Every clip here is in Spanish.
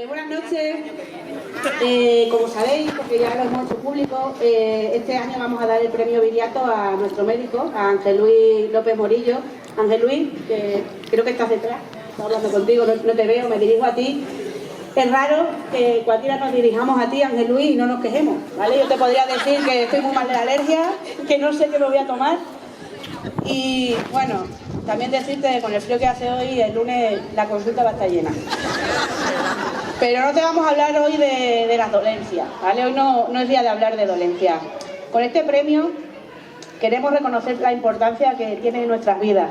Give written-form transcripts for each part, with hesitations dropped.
Buenas noches. Como sabéis, porque ya lo hemos hecho público, este año vamos a dar el premio Viriato a nuestro médico, a Ángel Luis López Morillo. Ángel Luis, creo que estás detrás, estoy hablando contigo, no te veo, me dirijo a ti. Es raro que cualquiera nos dirijamos a ti, Ángel Luis, y no nos quejemos, ¿vale? Yo te podría decir que estoy muy mal de la alergia, que no sé qué me voy a tomar. Y bueno, también decirte que con el frío que hace hoy, el lunes la consulta va a estar llena. Pero no te vamos a hablar hoy de las dolencias, ¿vale? Hoy no es día de hablar de dolencias. Con este premio queremos reconocer la importancia que tiene en nuestras vidas.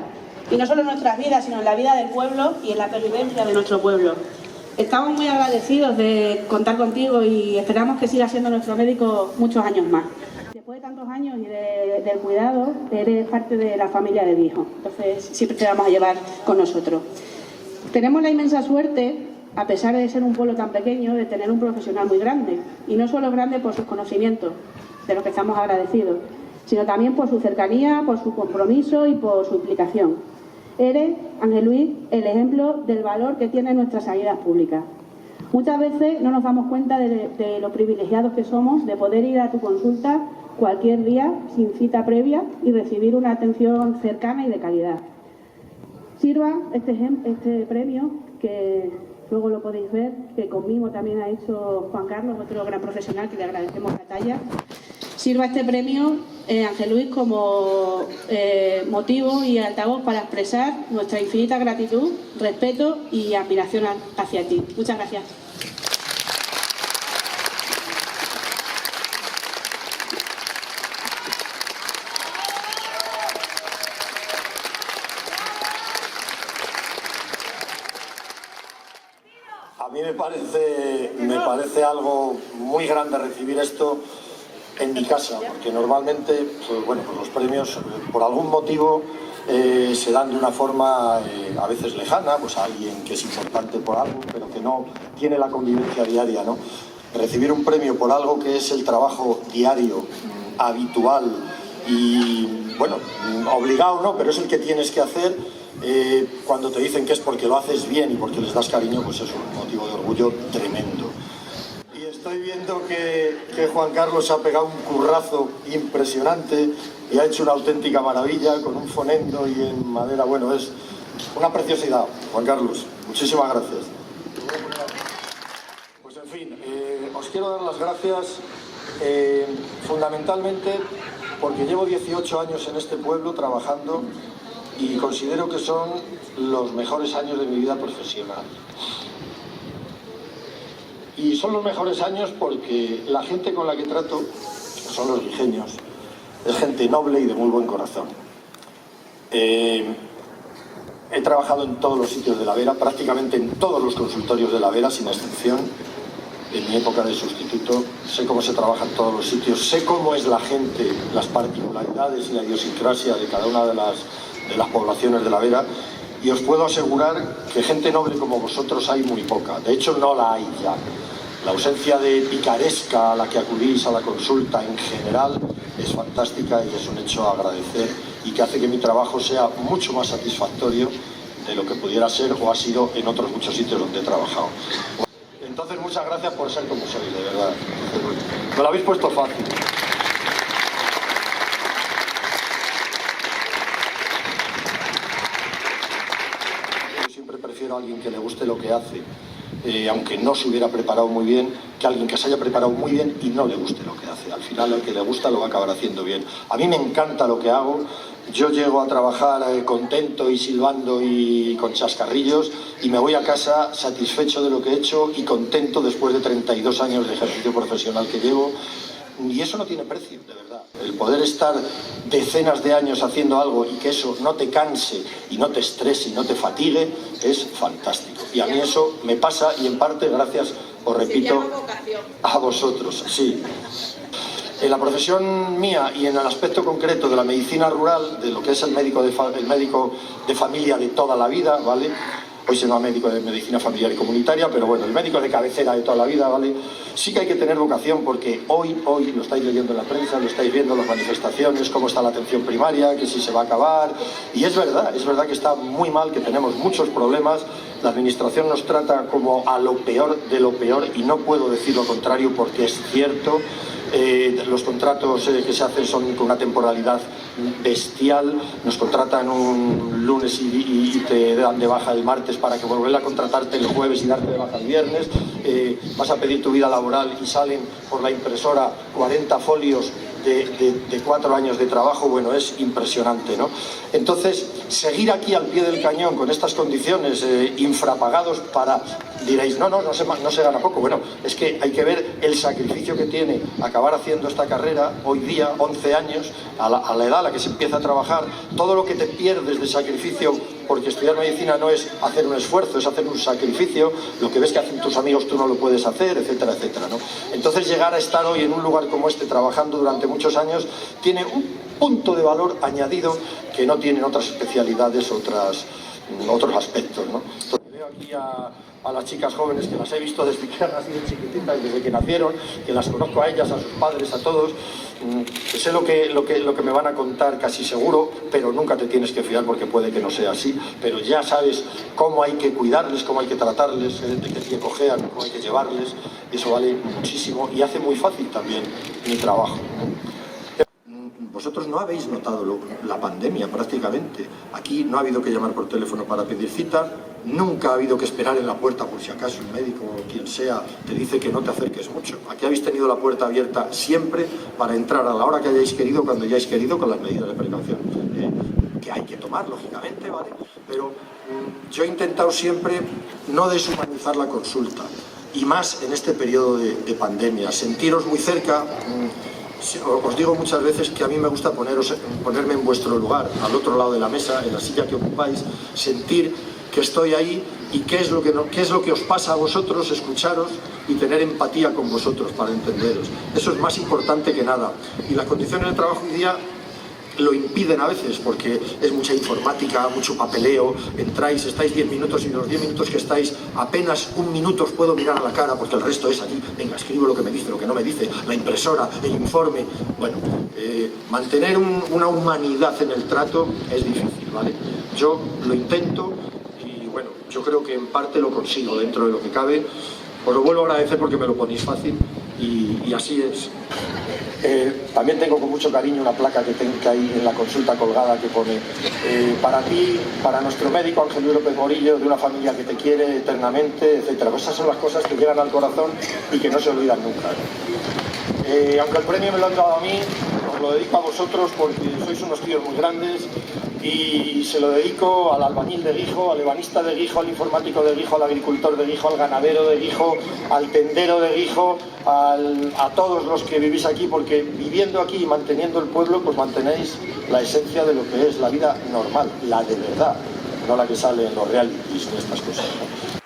Y no solo en nuestras vidas, sino en la vida del pueblo y en la pervivencia de nuestro pueblo. Estamos muy agradecidos de contar contigo y esperamos que sigas siendo nuestro médico muchos años más. Después de tantos años y del cuidado, eres parte de la familia de mi hijo. Entonces siempre te vamos a llevar con nosotros. Tenemos la inmensa suerte, a pesar de ser un pueblo tan pequeño, de tener un profesional muy grande. Y no solo grande por sus conocimientos, de los que estamos agradecidos, sino también por su cercanía, por su compromiso y por su implicación. Eres, Ángel Luis, el ejemplo del valor que tienen nuestras sanidad públicas. Muchas veces no nos damos cuenta de lo privilegiados que somos de poder ir a tu consulta cualquier día sin cita previa y recibir una atención cercana y de calidad. Sirva este premio, que luego lo podéis ver, que conmigo también ha hecho Juan Carlos, otro gran profesional que le agradecemos la talla. Sirva este premio, Ángel Luis, como motivo y altavoz para expresar nuestra infinita gratitud, respeto y admiración hacia ti. Muchas gracias. A mí me parece algo muy grande recibir esto en mi casa, porque normalmente pues los premios por algún motivo se dan de una forma a veces lejana, pues a alguien que es importante por algo, pero que no tiene la convivencia diaria, ¿no? Recibir un premio por algo que es el trabajo diario, habitual y, bueno, obligado no, pero es el que tienes que hacer. Cuando te dicen que es porque lo haces bien y porque les das cariño, pues es un motivo de orgullo tremendo. Y estoy viendo que Juan Carlos ha pegado un currazo impresionante y ha hecho una auténtica maravilla con un fonendo y en madera. Bueno, es una preciosidad, Juan Carlos. Muchísimas gracias. Pues en fin, os quiero dar las gracias fundamentalmente porque llevo 18 años en este pueblo trabajando y considero que son los mejores años de mi vida profesional. Y son los mejores años porque la gente con la que trato son los ligeños. Es gente noble y de muy buen corazón. He trabajado en todos los sitios de la Vera, prácticamente en todos los consultorios de la Vera, sin excepción. En mi época de sustituto, sé cómo se trabaja en todos los sitios, sé cómo es la gente, las particularidades y la idiosincrasia de cada una de las poblaciones de la Vera, y os puedo asegurar que gente noble como vosotros hay muy poca. De hecho, no la hay ya. La ausencia de picaresca a la que acudís a la consulta en general es fantástica y es un hecho a agradecer y que hace que mi trabajo sea mucho más satisfactorio de lo que pudiera ser o ha sido en otros muchos sitios donde he trabajado. Entonces, muchas gracias por ser como sois, de verdad. Me lo habéis puesto fácil. Yo siempre prefiero a alguien que le guste lo que hace, aunque no se hubiera preparado muy bien, que alguien que se haya preparado muy bien y no le guste lo que hace. Al final, al que le gusta lo va a acabar haciendo bien. A mí me encanta lo que hago. Yo llego a trabajar contento y silbando y con chascarrillos y me voy a casa satisfecho de lo que he hecho y contento después de 32 años de ejercicio profesional que llevo. Y eso no tiene precio, de verdad. El poder estar decenas de años haciendo algo y que eso no te canse y no te estrese y no te fatigue es fantástico. Y a mí eso me pasa y en parte gracias, os repito, a vosotros. Sí. En la profesión mía y en el aspecto concreto de la medicina rural, de lo que es el médico de familia de toda la vida, ¿vale? hoy se llama médico de medicina familiar y comunitaria, pero bueno, el médico de cabecera de toda la vida, ¿vale? Sí que hay que tener vocación porque hoy lo estáis leyendo en la prensa, lo estáis viendo en las manifestaciones, cómo está la atención primaria, que si se va a acabar, y es verdad que está muy mal, que tenemos muchos problemas, la administración nos trata como a lo peor de lo peor y no puedo decir lo contrario porque es cierto. Los contratos que se hacen son con una temporalidad bestial, nos contratan un lunes y te dan de baja el martes para que volver a contratarte el jueves y darte de baja el viernes, vas a pedir tu vida laboral y salen por la impresora 40 folios de 4 años de trabajo. Bueno, es impresionante, ¿no? Entonces, seguir aquí al pie del cañón con estas condiciones, infrapagados para... Diréis, no se gana poco. Bueno, es que hay que ver el sacrificio que tiene acabar haciendo esta carrera hoy día, 11 años, a la edad a la que se empieza a trabajar, todo lo que te pierdes de sacrificio, porque estudiar medicina no es hacer un esfuerzo, es hacer un sacrificio, lo que ves que hacen tus amigos tú no lo puedes hacer, etcétera, etcétera, ¿no? Entonces llegar a estar hoy en un lugar como este, trabajando durante muchos años, tiene un punto de valor añadido que no tienen otras especialidades, otros aspectos, ¿no? Entonces, veo aquí a las chicas jóvenes que las he visto desde que eran así de chiquititas, desde que nacieron, que las conozco a ellas, a sus padres, a todos. Sé lo que me van a contar casi seguro, pero nunca te tienes que fiar porque puede que no sea así, pero ya sabes cómo hay que cuidarles, cómo hay que tratarles, que cojean, cómo hay que llevarles, y eso vale muchísimo y hace muy fácil también mi trabajo. Vosotros no habéis notado la pandemia prácticamente. Aquí no ha habido que llamar por teléfono para pedir cita, nunca ha habido que esperar en la puerta por si acaso un médico o quien sea te dice que no te acerques mucho. Aquí habéis tenido la puerta abierta siempre para entrar a la hora que hayáis querido, cuando hayáis querido, con las medidas de precaución que hay que tomar, lógicamente, ¿vale? Pero yo he intentado siempre no deshumanizar la consulta, y más en este periodo de pandemia, sentiros muy cerca. Os digo muchas veces que a mí me gusta ponerme en vuestro lugar, al otro lado de la mesa, en la silla que ocupáis, sentir que estoy ahí y qué es lo que os pasa a vosotros, escucharos y tener empatía con vosotros para entenderos. Eso es más importante que nada. Y las condiciones de trabajo hoy día lo impiden a veces porque es mucha informática, mucho papeleo, entráis, estáis 10 minutos y los 10 minutos que estáis, apenas un minuto os puedo mirar a la cara porque el resto es aquí, venga, escribo lo que me dice, lo que no me dice, la impresora, el informe. Bueno, mantener una humanidad en el trato es difícil, ¿vale? Yo lo intento y bueno, yo creo que en parte lo consigo dentro de lo que cabe. Os lo vuelvo a agradecer porque me lo ponéis fácil y así es. También tengo con mucho cariño una placa que hay en la consulta colgada que pone para ti, para nuestro médico Ángel Luis López Morillo, de una familia que te quiere eternamente, etcétera. Pues esas son las cosas que llegan al corazón y que no se olvidan nunca. Aunque el premio me lo han dado a mí, os lo dedico a vosotros porque sois unos tíos muy grandes y se lo dedico al albañil de Guijo, al ebanista de Guijo, al informático de Guijo, al agricultor de Guijo, al ganadero de Guijo, al tendero de Guijo, a todos los que vivís aquí, porque viviendo aquí y manteniendo el pueblo, pues mantenéis la esencia de lo que es la vida normal, la de verdad, no la que sale en los realities ni estas cosas, ¿no?